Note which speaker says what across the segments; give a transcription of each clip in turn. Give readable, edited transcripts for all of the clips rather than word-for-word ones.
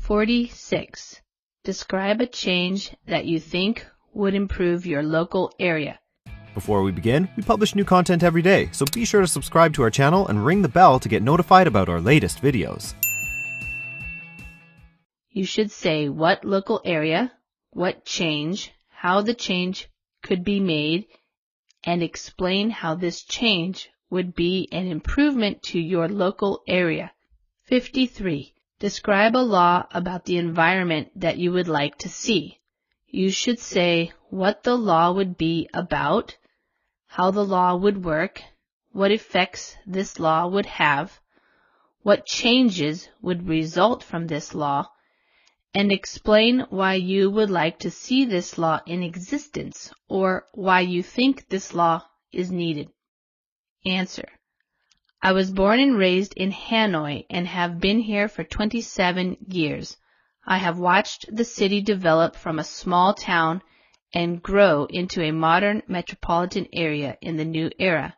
Speaker 1: 46. Describe a change that you think would improve your local area.
Speaker 2: Before we begin, we publish new content every day, so be sure to subscribe to our channel and ring the bell to get notified about our latest videos.
Speaker 1: You should say what local area, what change, how the change could be made, and explain how this change would be an improvement to your local area. 53. Describe a law about the environment that you would like to see. You should say what the law would be about, how the law would work, what effects this law would have, what changes would result from this law, and explain why you would like to see this law in existence or why you think this law is needed. Answer. I was born and raised in Hanoi and have been here for 27 years. I have watched the city develop from a small town and grow into a modern metropolitan area in the new era.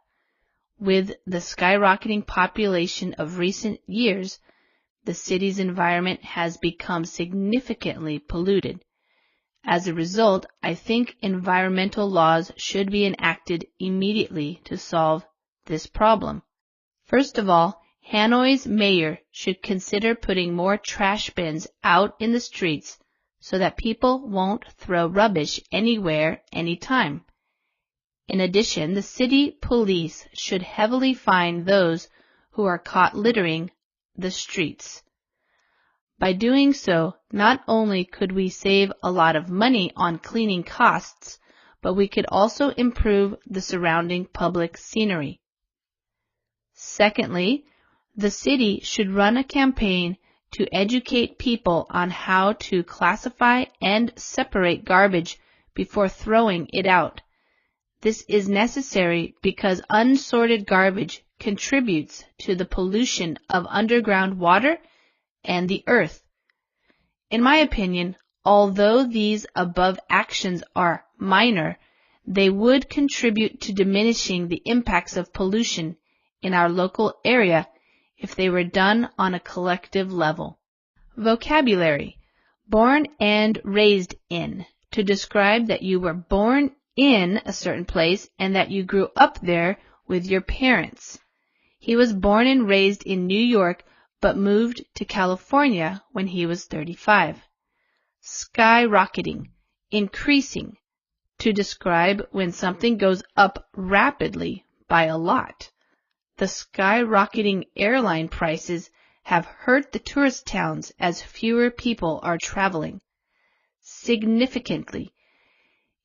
Speaker 1: With the skyrocketing population of recent years, the city's environment has become significantly polluted. As a result, I think environmental laws should be enacted immediately to solve this problem. First of all, Hanoi's mayor should consider putting more trash bins out in the streets so that people won't throw rubbish anywhere, anytime. In addition, the city police should heavily fine those who are caught littering the streets. By doing so, not only could we save a lot of money on cleaning costs, but we could also improve the surrounding public scenery. Secondly, the city should run a campaign to educate people on how to classify and separate garbage before throwing it out. This is necessary because unsorted garbage contributes to the pollution of underground water and the earth. In my opinion, although these above actions are minor, they would contribute to diminishing the impacts of pollution in our local area if they were done on a collective level. Vocabulary. Born and raised in. To describe that you were born in a certain place and that you grew up there with your parents. He was born and raised in New York but moved to California when he was 35. Skyrocketing. Increasing. To describe when something goes up rapidly by a lot. The skyrocketing airline prices have hurt the tourist towns as fewer people are traveling. Significantly.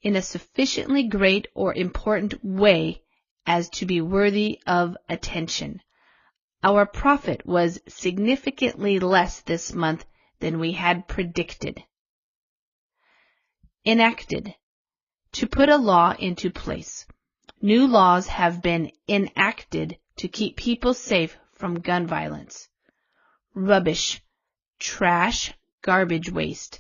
Speaker 1: In a sufficiently great or important way as to be worthy of attention. Our profit was significantly less this month than we had predicted. Enacted. To put a law into place. New laws have been enacted to keep people safe from gun violence. Rubbish, trash, garbage waste.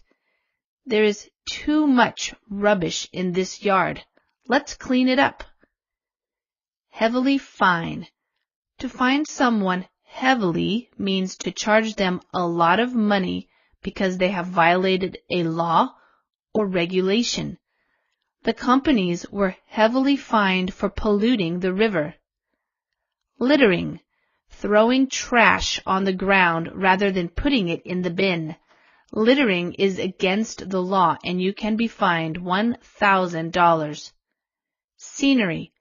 Speaker 1: There is too much rubbish in this yard. Let's clean it up. Heavily fine. To fine someone heavily means to charge them a lot of money because they have violated a law or regulation. The companies were heavily fined for polluting the river. Littering. Throwing trash on the ground rather than putting it in the bin. Littering is against the law and you can be fined $1,000. Scenery.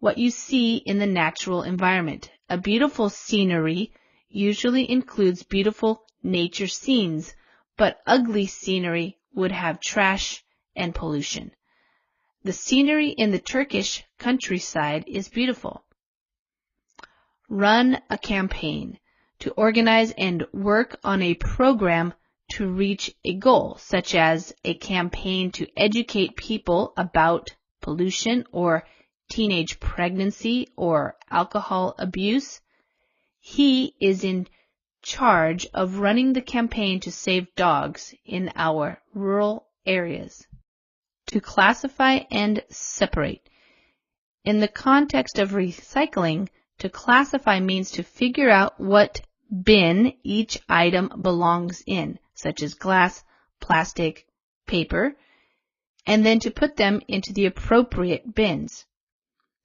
Speaker 1: What you see in the natural environment. A beautiful scenery usually includes beautiful nature scenes, but ugly scenery would have trash and pollution. The scenery in the Turkish countryside is beautiful. Run a campaign. To organize and work on a program to reach a goal, such as a campaign to educate people about pollution or teenage pregnancy or alcohol abuse. He is in charge of running the campaign to save dogs in our rural areas. To classify and separate. In the context of recycling, to classify means to figure out what bin each item belongs in, such as glass, plastic, paper, and then to put them into the appropriate bins.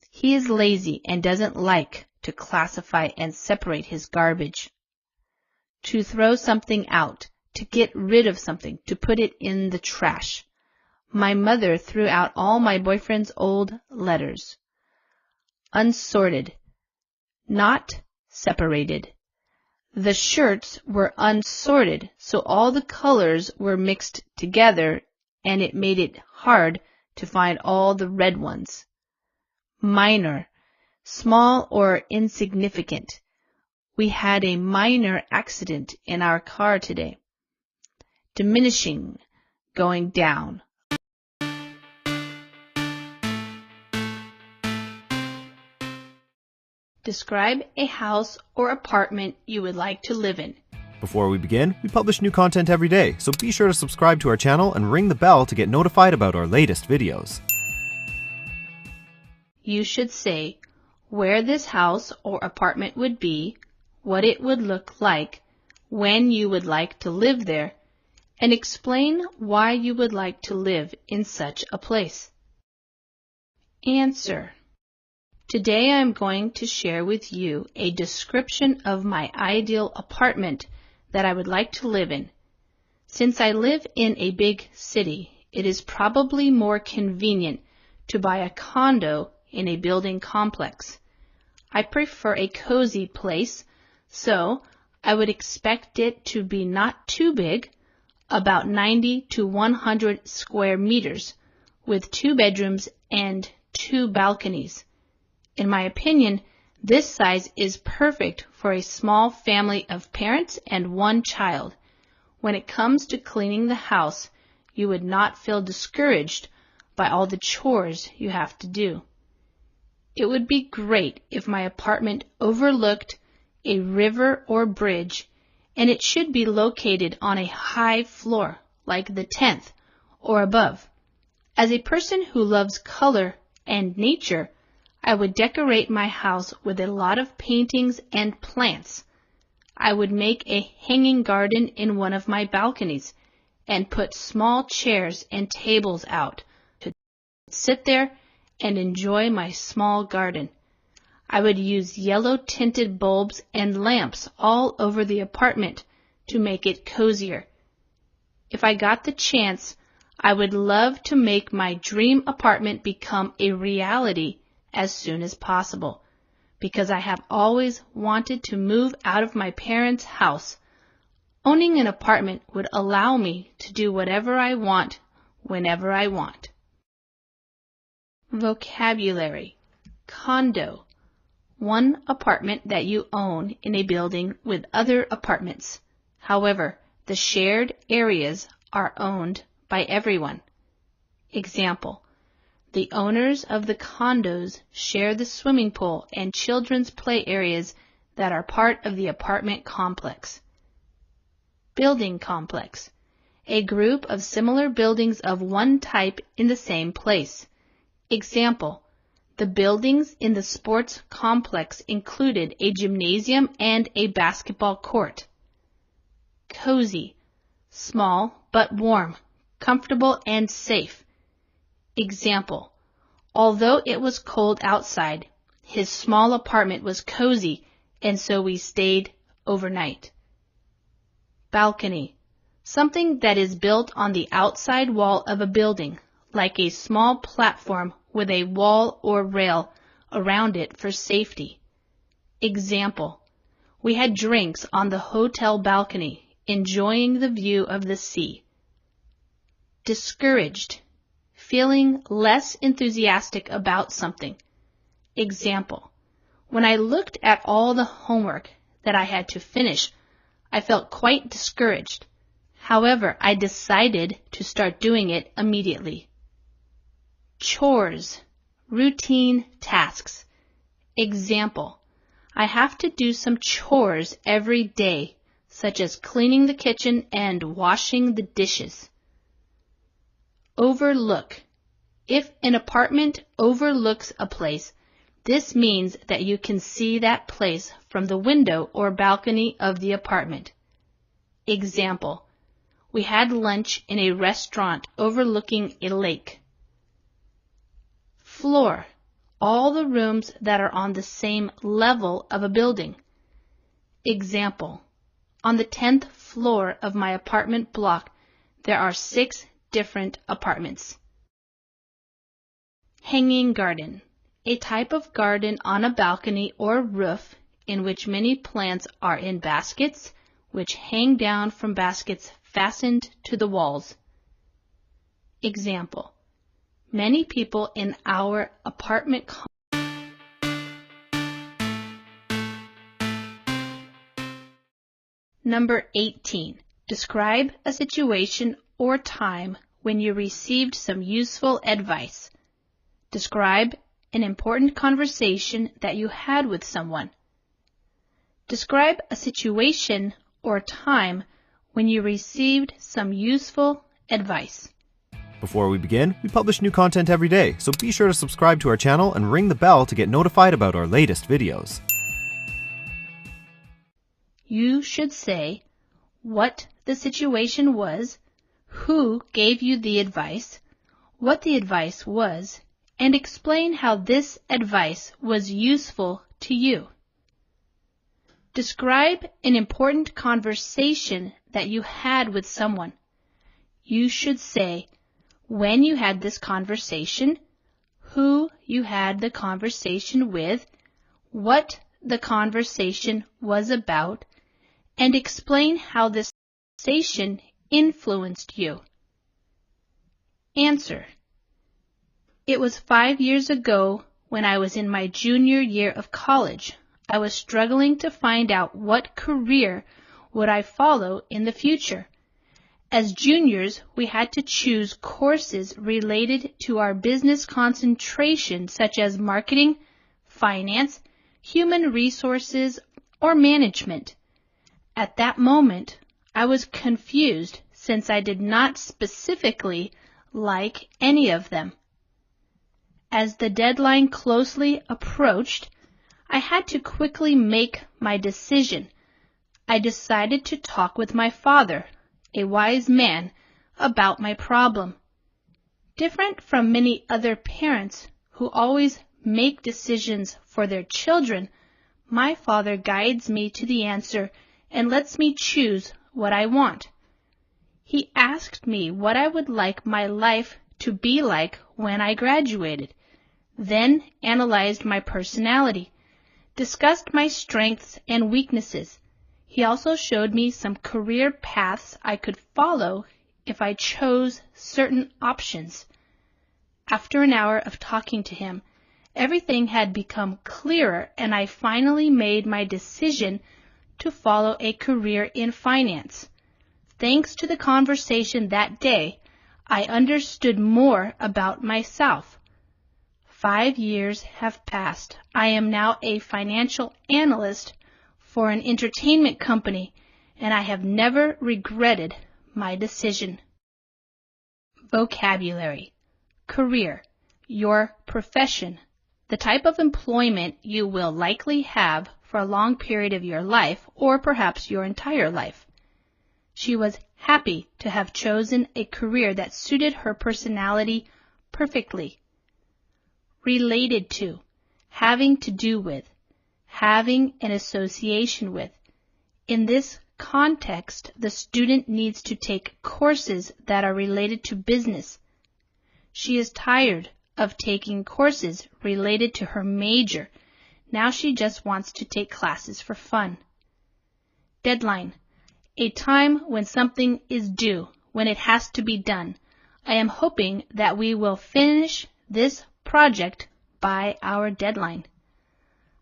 Speaker 1: He is lazy and doesn't like to classify and separate his garbage. To throw something out, to get rid of something, to put it in the trash. My mother threw out all my boyfriend's old letters. Unsorted, not separated. The shirts were unsorted, so all the colors were mixed together, and it made it hard to find all the red ones. Minor, small or insignificant. We had a minor accident in our car today. Diminishing, going down. Describe a house or apartment you would like to live in.
Speaker 2: Before we begin, we publish new content every day, so be sure to subscribe to our channel and ring the bell to get notified about our latest videos.
Speaker 1: You should say where this house or apartment would be, what it would look like, when you would like to live there, and explain why you would like to live in such a place. Answer. Today I'm going to share with you a description of my ideal apartment that I would like to live in. Since I live in a big city, it is probably more convenient to buy a condo in a building complex. I prefer a cozy place, so I would expect it to be not too big, about 90 to 100 square meters, with 2 bedrooms and 2 balconies. In my opinion, this size is perfect for a small family of parents and 1 child. When it comes to cleaning the house, you would not feel discouraged by all the chores you have to do. It would be great if my apartment overlooked a river or bridge, and it should be located on a high floor, like the 10th or above. As a person who loves color and nature, I would decorate my house with a lot of paintings and plants. I would make a hanging garden in one of my balconies and put small chairs and tables out to sit there and enjoy my small garden. I would use yellow tinted bulbs and lamps all over the apartment to make it cozier. If I got the chance, I would love to make my dream apartment become a reality as soon as possible, because I have always wanted to move out of my parents' house. Owning an apartment would allow me to do whatever I want, whenever I want. Vocabulary. Condo. One apartment that you own in a building with other apartments. However, the shared areas are owned by everyone. Example. The owners of the condos share the swimming pool and children's play areas that are part of the apartment complex. Building complex. A group of similar buildings of one type in the same place. Example. The buildings in the sports complex included a gymnasium and a basketball court. Cozy. Small but warm, comfortable and safe. Example. Although it was cold outside, his small apartment was cozy, and so we stayed overnight. Balcony. Something that is built on the outside wall of a building, like a small platform with a wall or rail around it for safety. Example. We had drinks on the hotel balcony, enjoying the view of the sea. Discouraged. Feeling less enthusiastic about something. Example. When I looked at all the homework that I had to finish, I felt quite discouraged. However, I decided to start doing it immediately. Chores. Routine tasks. Example. I have to do some chores every day, such as cleaning the kitchen and washing the dishes. Overlook. If an apartment overlooks a place, this means that you can see that place from the window or balcony of the apartment. Example. We had lunch in a restaurant overlooking a lake. Floor. All the rooms that are on the same level of a building. Example. On the 10th floor of my apartment block, there are 6 different apartments. Hanging garden. A type of garden on a balcony or roof in which many plants are in baskets, which hang down from baskets fastened to the walls. Example. Many people in our apartment Number 18. Describe a situation or time when you received some useful advice. Describe an important conversation that you had with someone. Describe a situation or time when you received some useful advice.
Speaker 2: Before we begin, we publish new content every day, so be sure to subscribe to our channel and ring the bell to get notified about our latest videos.
Speaker 1: You should say what the situation was, who gave you the advice, what the advice was, and explain how this advice was useful to you. Describe an important conversation that you had with someone. You should say when you had this conversation, who you had the conversation with, what the conversation was about, and explain how this conversation influenced you. Answer. It was 5 years ago when I was in my junior year of college. I was struggling to find out what career would I follow in the future. As juniors, we had to choose courses related to our business concentration, such as marketing, finance, human resources, or management. At that moment, I was confused since I did not specifically like any of them. As the deadline closely approached, I had to quickly make my decision. I decided to talk with my father, a wise man, about my problem. Different from many other parents who always make decisions for their children, my father guides me to the answer and lets me choose what I want. He asked me what I would like my life to be like when I graduated, then analyzed my personality, discussed my strengths and weaknesses. He also showed me some career paths I could follow if I chose certain options. After an hour of talking to him, everything had become clearer and I finally made my decision to follow a career in finance. Thanks to the conversation that day, I understood more about myself. 5 years have passed. I am now a financial analyst for an entertainment company, and I have never regretted my decision. Vocabulary. Career. Your profession. The type of employment you will likely have for a long period of your life, or perhaps your entire life. She was happy to have chosen a career that suited her personality perfectly. Related to. Having to do with. Having an association with. In this context, the student needs to take courses that are related to business. She is tired of taking courses related to her major. Now she just wants to take classes for fun. Deadline. A time when something is due, when it has to be done. I am hoping that we will finish this project by our deadline.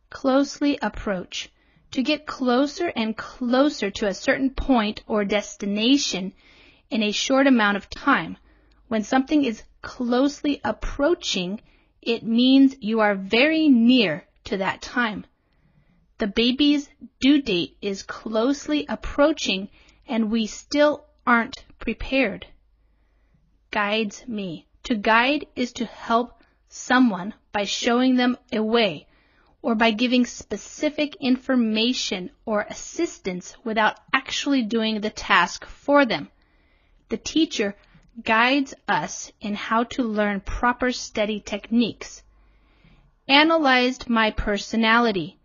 Speaker 1: Closely approach. To get closer and closer to a certain point or destination in a short amount of time. When something is closely approaching, it means you are very near to that time. The baby's due date is closely approaching and we still aren't prepared. Guides me. To guide is to help someone by showing them a way or by giving specific information or assistance without actually doing the task for them. The teacher guides us in how to learn proper study techniques. Analyzed my personality.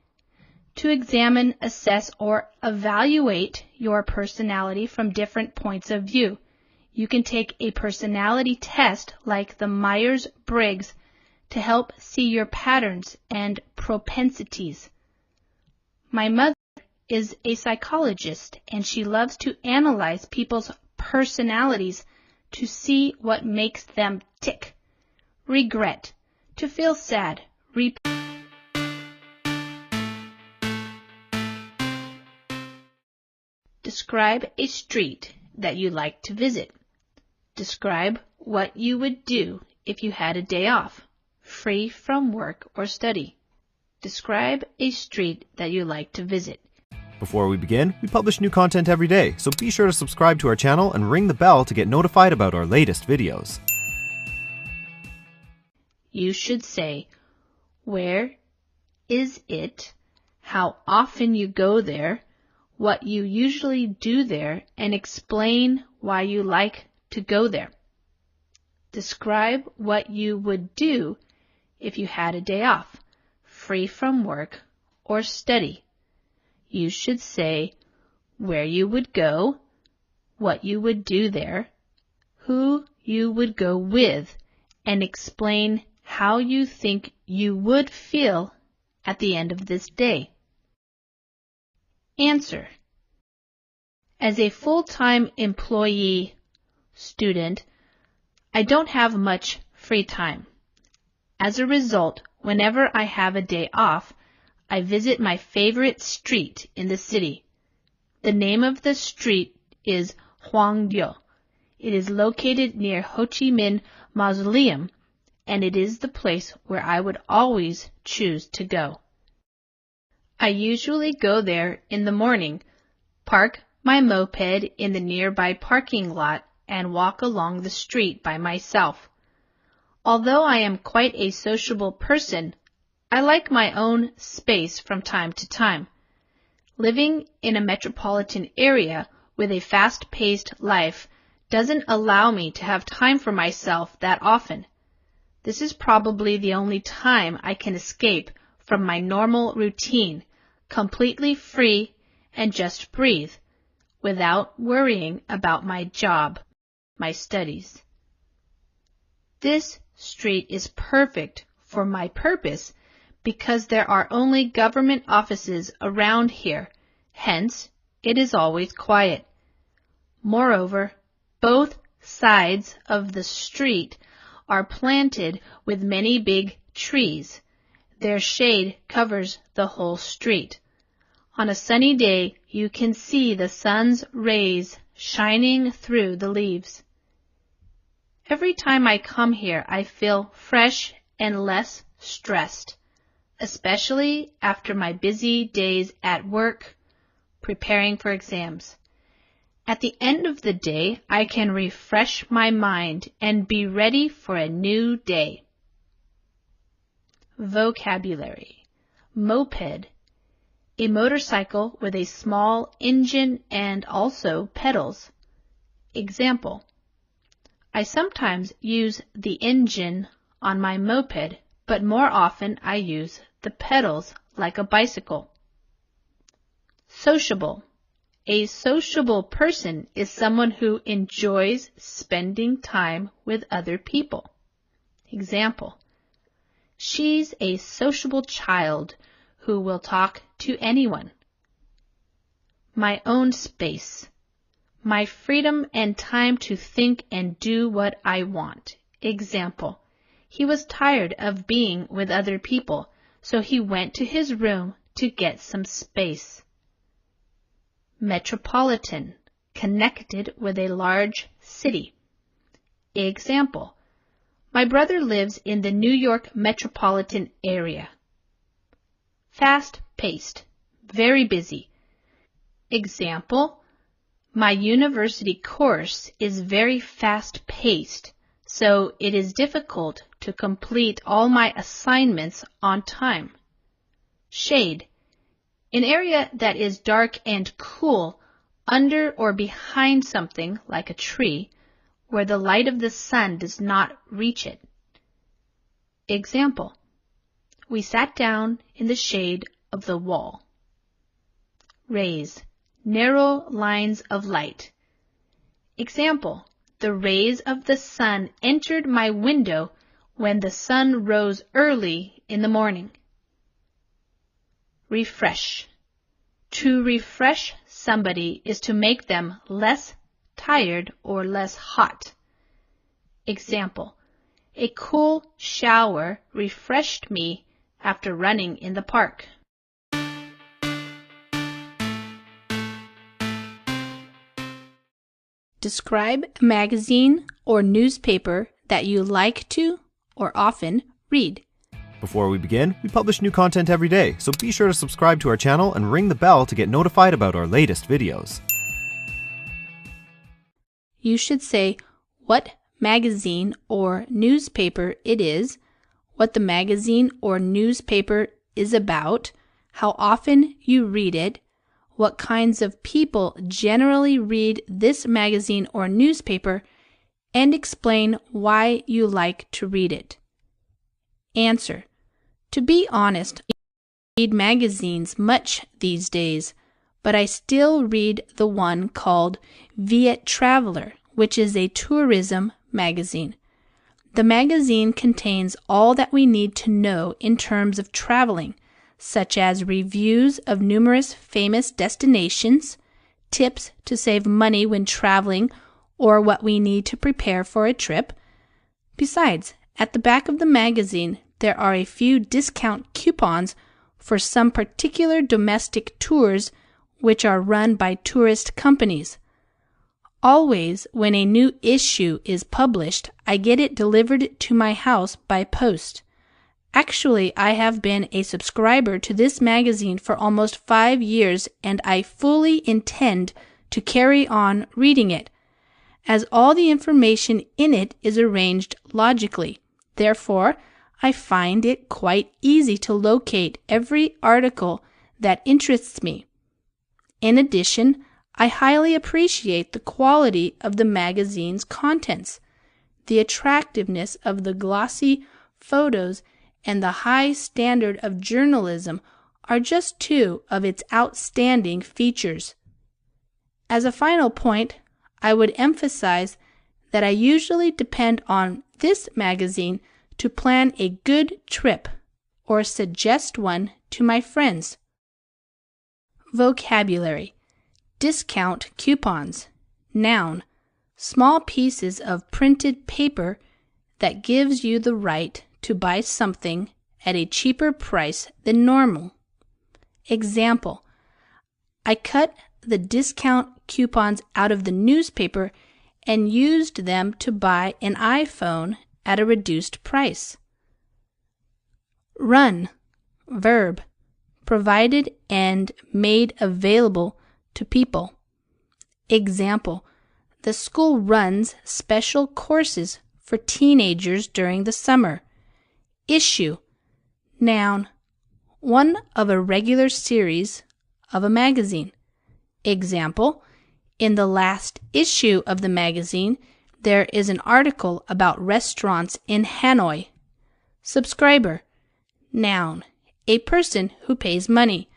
Speaker 1: To examine, assess, or evaluate your personality from different points of view. You can take a personality test like the Myers-Briggs to help see your patterns and propensities. My mother is a psychologist, and she loves to analyze people's personalities to see what makes them tick. Regret. To feel sad. Describe a street that you like to visit. Describe what you would do if you had a day off, free from work or study. Describe a street that you like to visit.
Speaker 2: Before we begin, we publish new content every day, so be sure to subscribe to our channel and ring the bell to get notified about our latest videos.
Speaker 1: You should say, where is it, how often you go there, what you usually do there, and explain why you like to go there. Describe what you would do if you had a day off, free from work or study. You should say where you would go, what you would do there, who you would go with, and explain how you think you would feel at the end of this day. Answer. As a full-time employee student, I don't have much free time. As a result, whenever I have a day off, I visit my favorite street in the city. The name of the street is Huangdiu. It is located near Ho Chi Minh Mausoleum, and it is the place where I would always choose to go. I usually go there in the morning, park my moped in the nearby parking lot, and walk along the street by myself. Although I am quite a sociable person, I like my own space from time to time. Living in a metropolitan area with a fast-paced life doesn't allow me to have time for myself that often. This is probably the only time I can escape from my normal routine, completely free and just breathe, without worrying about my job, my studies. This street is perfect for my purpose because there are only government offices around here, hence it is always quiet. Moreover, both sides of the street are planted with many big trees. Their shade covers the whole street. On a sunny day, you can see the sun's rays shining through the leaves. Every time I come here, I feel fresh and less stressed, especially after my busy days at work, preparing for exams. At the end of the day, I can refresh my mind and be ready for a new day. Vocabulary. Moped. A motorcycle with a small engine and also pedals. Example. I sometimes use the engine on my moped, but more often I use the pedals like a bicycle. Sociable. A sociable person is someone who enjoys spending time with other people. Example. She's a sociable child who will talk to anyone. My own space. My freedom and time to think and do what I want. Example. He was tired of being with other people, so he went to his room to get some space. Metropolitan. Connected with a large city. Example. My brother lives in the New York metropolitan area. Fast-paced. Very busy. Example. My university course is very fast-paced, so it is difficult to complete all my assignments on time. Shade. An area that is dark and cool, under or behind something like a tree where the light of the sun does not reach it. Example, we sat down in the shade of the wall. Rays, narrow lines of light. Example, the rays of the sun entered my window when the sun rose early in the morning. Refresh. To refresh somebody is to make them less tired or less hot. Example, a cool shower refreshed me after running in the park. Describe a magazine or newspaper that you like to or often read.
Speaker 2: Before we begin, we publish new content every day, so be sure to subscribe to our channel and ring the bell to get notified about our latest videos.
Speaker 1: You should say what magazine or newspaper it is, what the magazine or newspaper is about, how often you read it, what kinds of people generally read this magazine or newspaper, and explain why you like to read it. Answer. To be honest, I read magazines much these days, but I still read the one called Viet Traveler, which is a tourism magazine. The magazine contains all that we need to know in terms of traveling, such as reviews of numerous famous destinations, tips to save money when traveling, or what we need to prepare for a trip. Besides, at the back of the magazine, there are a few discount coupons for some particular domestic tours which are run by tourist companies. Always, when a new issue is published, I get it delivered to my house by post. Actually, I have been a subscriber to this magazine for almost 5 years, and I fully intend to carry on reading it, as all the information in it is arranged logically. Therefore, I find it quite easy to locate every article that interests me. In addition, I highly appreciate the quality of the magazine's contents. The attractiveness of the glossy photos and the high standard of journalism are just two of its outstanding features. As a final point, I would emphasize that I usually depend on this magazine to plan a good trip or suggest one to my friends. Vocabulary. Discount coupons. Noun. Small pieces of printed paper that gives you the right to buy something at a cheaper price than normal. Example, I cut the discount coupons out of the newspaper and used them to buy an iPhone at a reduced price. Run. Verb. Provided and made available to people. Example, the school runs special courses for teenagers during the summer. Issue. Noun. One of a regular series of a magazine. Example, in the last issue of the magazine, there is an article about restaurants in Hanoi. Subscriber. Noun. A person who pays money,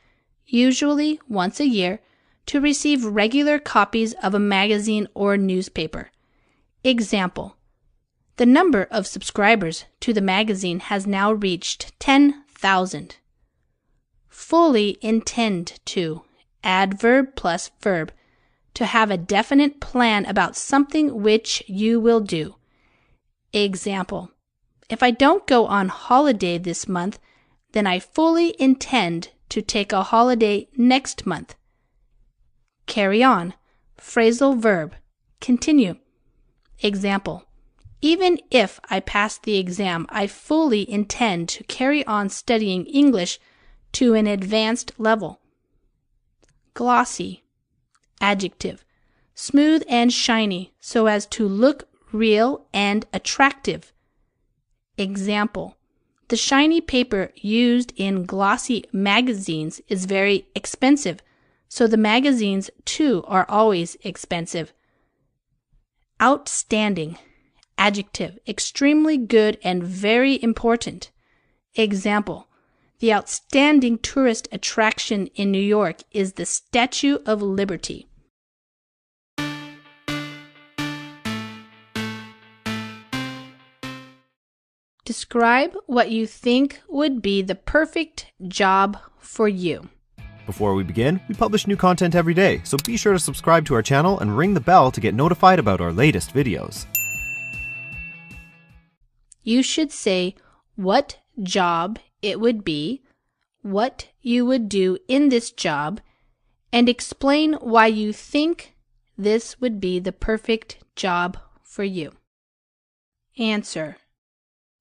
Speaker 1: usually once a year, to receive regular copies of a magazine or newspaper. Example, the number of subscribers to the magazine has now reached 10,000. Fully intend to. Adverb plus verb. To have a definite plan about something which you will do. Example, if I don't go on holiday this month, then I fully intend to take a holiday next month. Carry on. Phrasal verb. Continue. Example, even if I pass the exam, I fully intend to carry on studying English to an advanced level. Glossy. Adjective. Smooth and shiny so as to look real and attractive. Example, the shiny paper used in glossy magazines is very expensive, so the magazines too are always expensive. Outstanding. Adjective, extremely good and very important. Example, the outstanding tourist attraction in New York is the Statue of Liberty. Describe what you think would be the perfect job for you.
Speaker 2: Before we begin, we publish new content every day, so be sure to subscribe to our channel and ring the bell to get notified about our latest videos.
Speaker 1: You should say what job it would be, what you would do in this job, and explain why you think this would be the perfect job for you. Answer.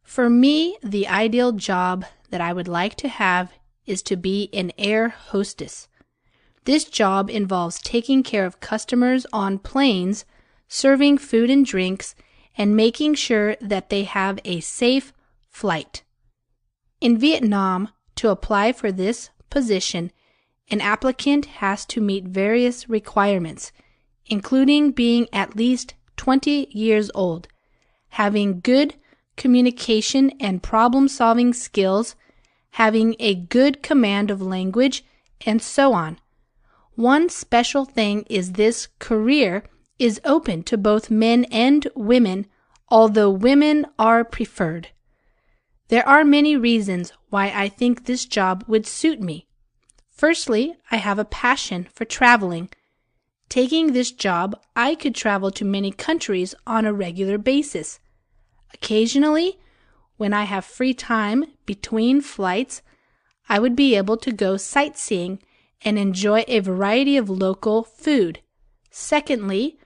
Speaker 1: For me, the ideal job that I would like to have is to be an air hostess. This job involves taking care of customers on planes, serving food and drinks, and making sure that they have a safe flight. In Vietnam, to apply for this position, an applicant has to meet various requirements, including being at least 20 years old, having good communication and problem-solving skills, having a good command of language, and so on. One special thing is this career is open to both men and women, although women are preferred. There are many reasons why I think this job would suit me. Firstly, I have a passion for traveling. Taking this job, I could travel to many countries on a regular basis. Occasionally, when I have free time between flights, I would be able to go sightseeing and enjoy a variety of local food. Secondly,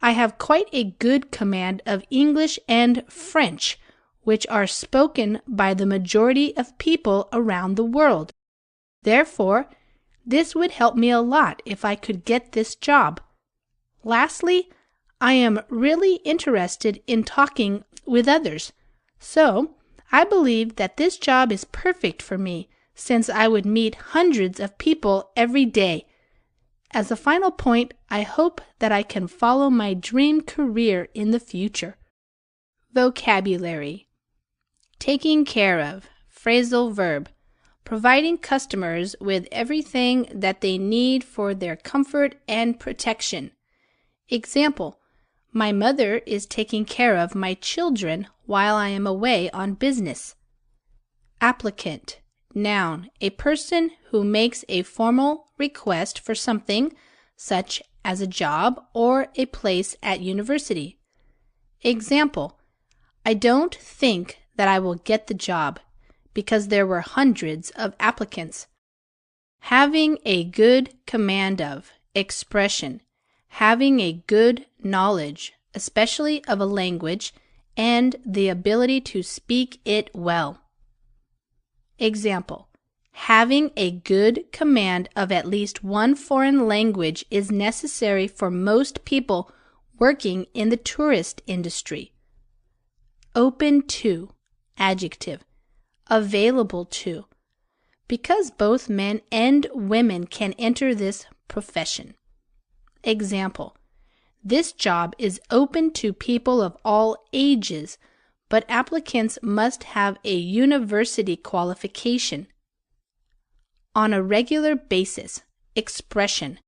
Speaker 1: I have quite a good command of English and French, which are spoken by the majority of people around the world. Therefore, this would help me a lot if I could get this job. Lastly, I am really interested in talking with others, so I believe that this job is perfect for me since I would meet hundreds of people every day. As a final point, I hope that I can follow my dream career in the future. Vocabulary. Taking care of, phrasal verb, providing customers with everything that they need for their comfort and protection. Example, my mother is taking care of my children while I am away on business. Applicant. Noun, a person who makes a formal request for something, such as a job or a place at university. Example, I don't think that I will get the job because there were hundreds of applicants. Having a good command of, expression, having a good knowledge, especially of a language, and the ability to speak it well. Example, having a good command of at least one foreign language is necessary for most people working in the tourist industry. Open to, adjective, available to, because both men and women can enter this profession. Example, this job is open to people of all ages, but applicants must have a university qualification. On a regular basis, expression.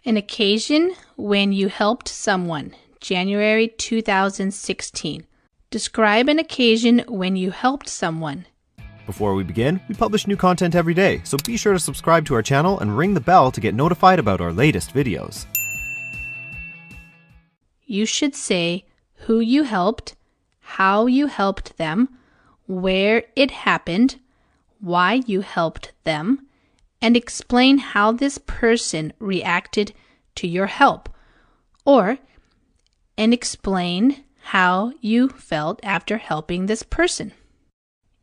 Speaker 1: An occasion when you helped someone, January 2016. Describe an occasion when you helped someone.
Speaker 2: Before we begin, we publish new content every day, so be sure to subscribe to our channel and ring the bell to get notified about our latest videos.
Speaker 1: You should say who you helped, how you helped them, where it happened, why you helped them, and explain how this person reacted to your help, and explain how you felt after helping this person.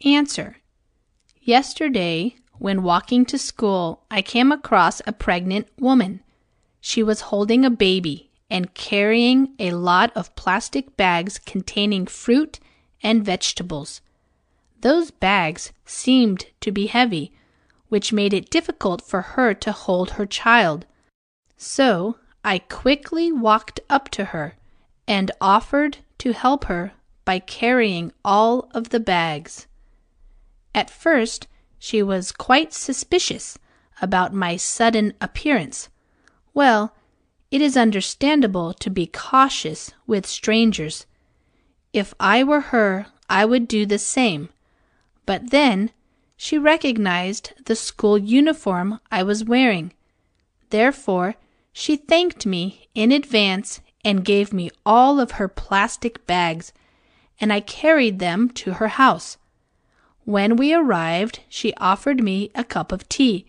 Speaker 1: Answer. Yesterday, when walking to school, I came across a pregnant woman. She was holding a baby and carrying a lot of plastic bags containing fruit and vegetables. Those bags seemed to be heavy, which made it difficult for her to hold her child. So I quickly walked up to her and offered to help her by carrying all of the bags. At first, she was quite suspicious about my sudden appearance. Well, it is understandable to be cautious with strangers. If I were her, I would do the same. But then she recognized the school uniform I was wearing. Therefore, she thanked me in advance and gave me all of her plastic bags, and I carried them to her house. When we arrived, she offered me a cup of tea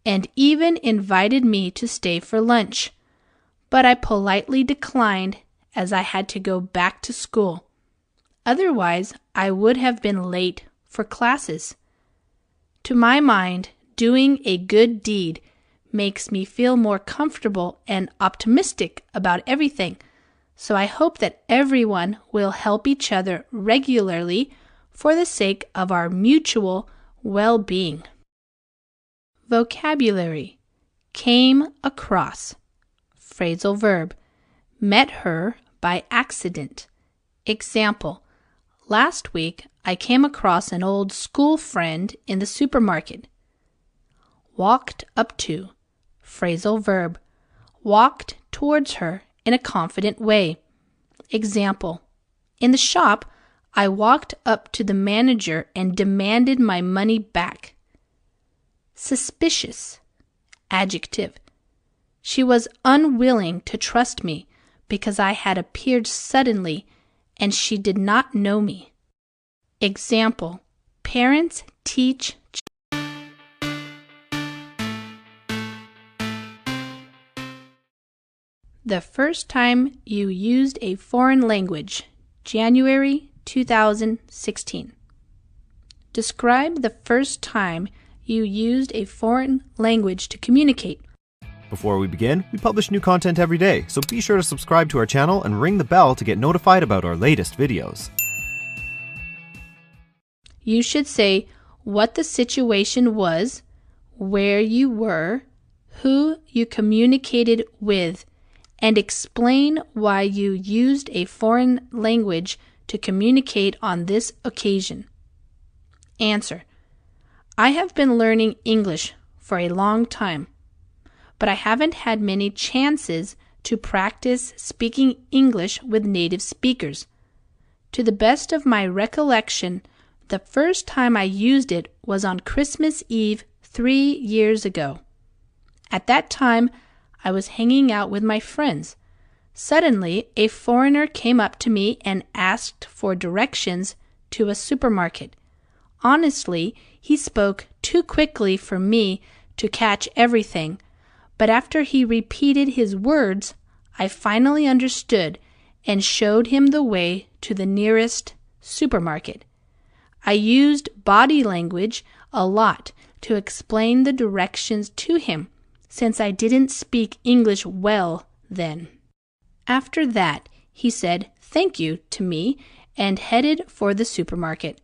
Speaker 1: and even invited me to stay for lunch. But I politely declined as I had to go back to school. Otherwise, I would have been late for classes. To my mind, doing a good deed makes me feel more comfortable and optimistic about everything, so I hope that everyone will help each other regularly for the sake of our mutual well-being. Vocabulary: came across. Phrasal verb: met her by accident. Example: last week I came across an old school friend in the supermarket. Walked up to. Phrasal verb: walked towards her in a confident way. Example: in the shop, I walked up to the manager and demanded my money back. Suspicious. Adjective: she was unwilling to trust me because I had appeared suddenly and she did not know me. Example: parents teach the first time you used a foreign language, January 2016. Describe the first time you used a foreign language to communicate.
Speaker 2: Before we begin, we publish new content every day, so be sure to subscribe to our channel and ring the bell to get notified about our latest videos.
Speaker 1: You should say what the situation was, where you were, who you communicated with, and explain why you used a foreign language to communicate on this occasion. Answer: I have been learning English for a long time, but I haven't had many chances to practice speaking English with native speakers. To the best of my recollection, the first time I used it was on Christmas Eve 3 years ago. At that time, I was hanging out with my friends. Suddenly, a foreigner came up to me and asked for directions to a supermarket. Honestly, he spoke too quickly for me to catch everything, but after he repeated his words, I finally understood and showed him the way to the nearest supermarket. I used body language a lot to explain the directions to him, since I didn't speak English well then. After that, he said thank you to me and headed for the supermarket.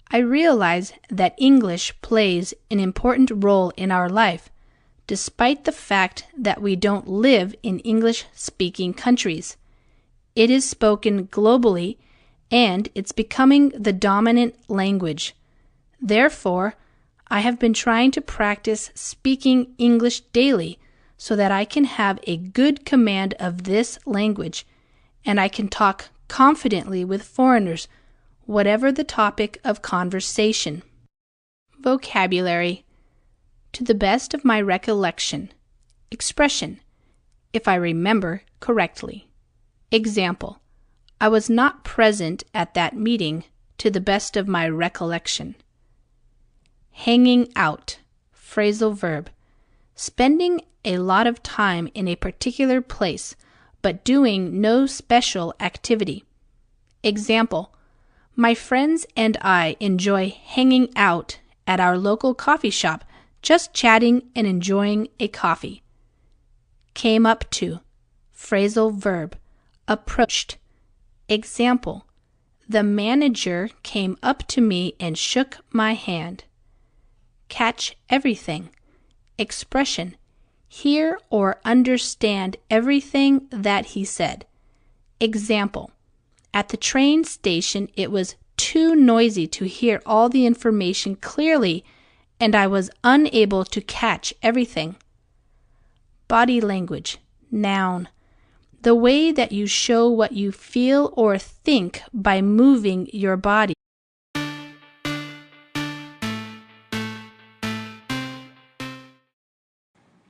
Speaker 1: I realize that English plays an important role in our life, despite the fact that we don't live in English-speaking countries. It is spoken globally, and it's becoming the dominant language. Therefore, I have been trying to practice speaking English daily so that I can have a good command of this language, and I can talk confidently with foreigners, whatever the topic of conversation. Vocabulary: to the best of my recollection. Expression: if I remember correctly. Example: I was not present at that meeting to the best of my recollection. Hanging out. Phrasal verb: spending a lot of time in a particular place, but doing no special activity. Example: my friends and I enjoy hanging out at our local coffee shop, just chatting and enjoying a coffee. Came up to. Phrasal verb: approached. Example: The manager came up to me and shook my hand. Catch everything. Expression: hear or understand everything that he said. Example: at the train station it was too noisy to hear all the information clearly, and I was unable to catch everything. Body language. Noun: the way that you show what you feel or think by moving your body.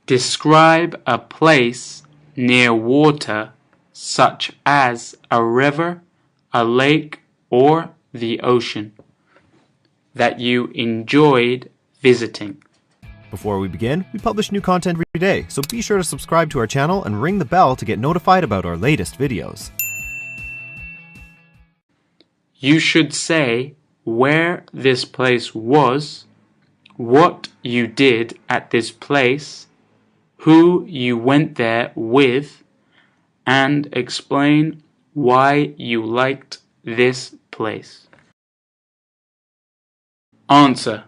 Speaker 3: Describe a place near water, such as a river, a lake, or the ocean, that you enjoyed visiting.
Speaker 2: Before we begin, we publish new content every day, so be sure to subscribe to our channel and ring the bell to get notified about our latest videos.
Speaker 3: You should say where this place was, what you did at this place, who you went there with, and explain why you liked this place. Answer: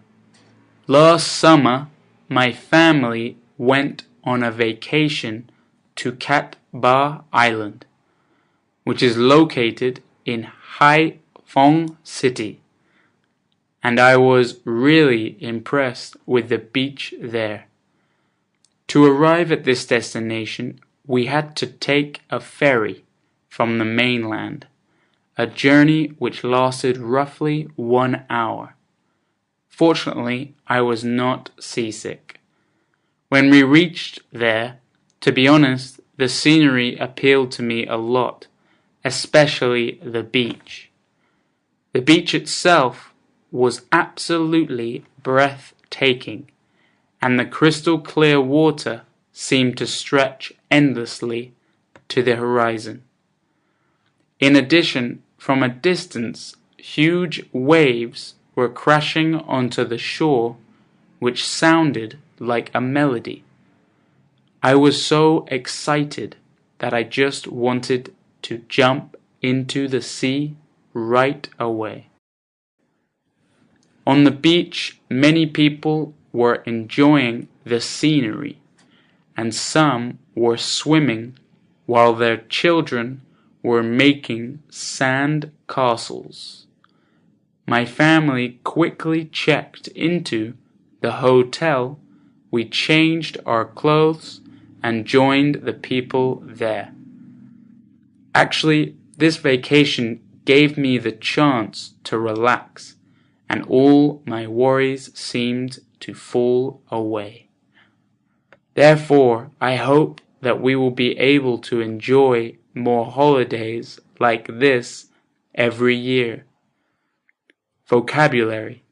Speaker 3: last summer, my family went on a vacation to Cat Ba Island, which is located in Hai Phong City, and I was really impressed with the beach there. To arrive at this destination, we had to take a ferry from the mainland, a journey which lasted roughly 1 hour. Fortunately, I was not seasick. When we reached there, to be honest, the scenery appealed to me a lot, especially the beach. The beach itself was absolutely breathtaking, and the crystal clear water seemed to stretch endlessly to the horizon. In addition, from a distance, huge waves were crashing onto the shore, which sounded like a melody. I was so excited that I just wanted to jump into the sea right away. On the beach, many people were enjoying the scenery, and some were swimming while their children were making sand castles. My family quickly checked into the hotel, we changed our clothes, and joined the people there. Actually, this vacation gave me the chance to relax, and all my worries seemed to fall away. Therefore, I hope that we will be able to enjoy more holidays like this every year. Vocabulary: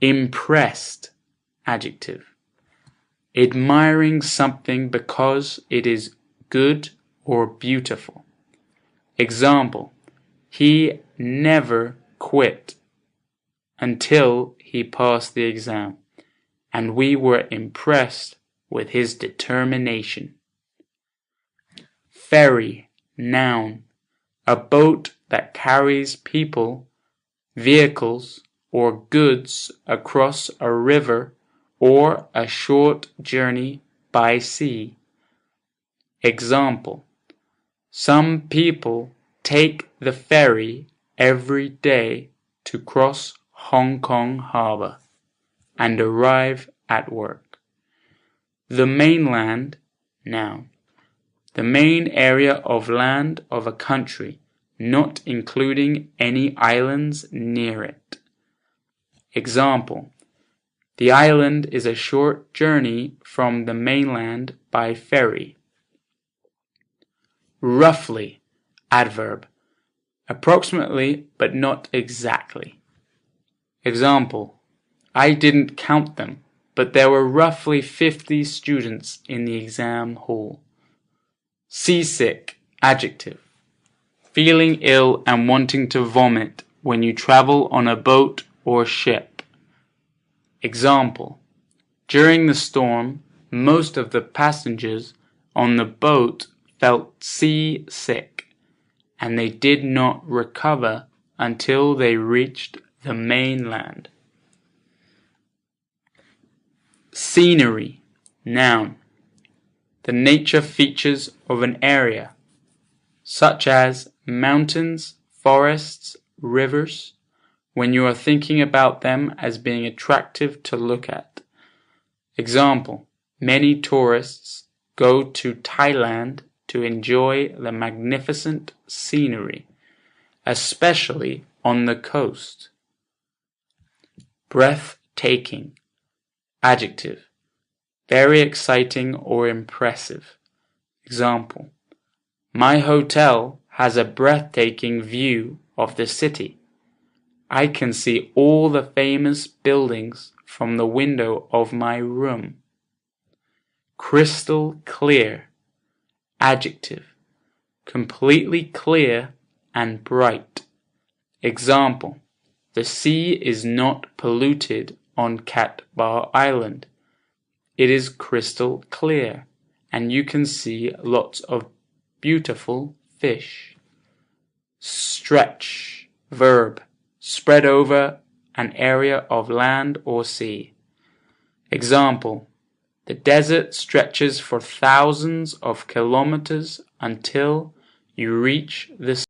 Speaker 3: impressed, adjective. Admiring something because it is good or beautiful. Example: he never quit until he passed the exam, and we were impressed with his determination. Ferry, noun. A boat that carries people, vehicles, or goods across a river or a short journey by sea. Example: some people take the ferry every day to cross Hong Kong Harbor and arrive at work. The mainland, noun. The main area of land of a country, not including any islands near it. Example: the island is a short journey from the mainland by ferry. Roughly, adverb. Approximately, but not exactly. Example: I didn't count them, but there were roughly 50 students in the exam hall. Seasick, adjective. Feeling ill and wanting to vomit when you travel on a boat or ship. Example: during the storm, most of the passengers on the boat felt seasick, and they did not recover until they reached the mainland. Scenery, noun. The nature features of an area, such as mountains, forests, rivers, when you are thinking about them as being attractive to look at. Example, many tourists go to Thailand to enjoy the magnificent scenery, especially on the coast. Breathtaking, adjective, very exciting or impressive. Example, my hotel has a breathtaking view of the city. I can see all the famous buildings from the window of my room. Crystal clear, adjective, completely clear and bright. Example, the sea is not polluted on Cat Bar Island. It is crystal clear, and you can see lots of beautiful fish. Stretch, verb, spread over an area of land or sea. Example, the desert stretches for thousands of kilometers until you reach the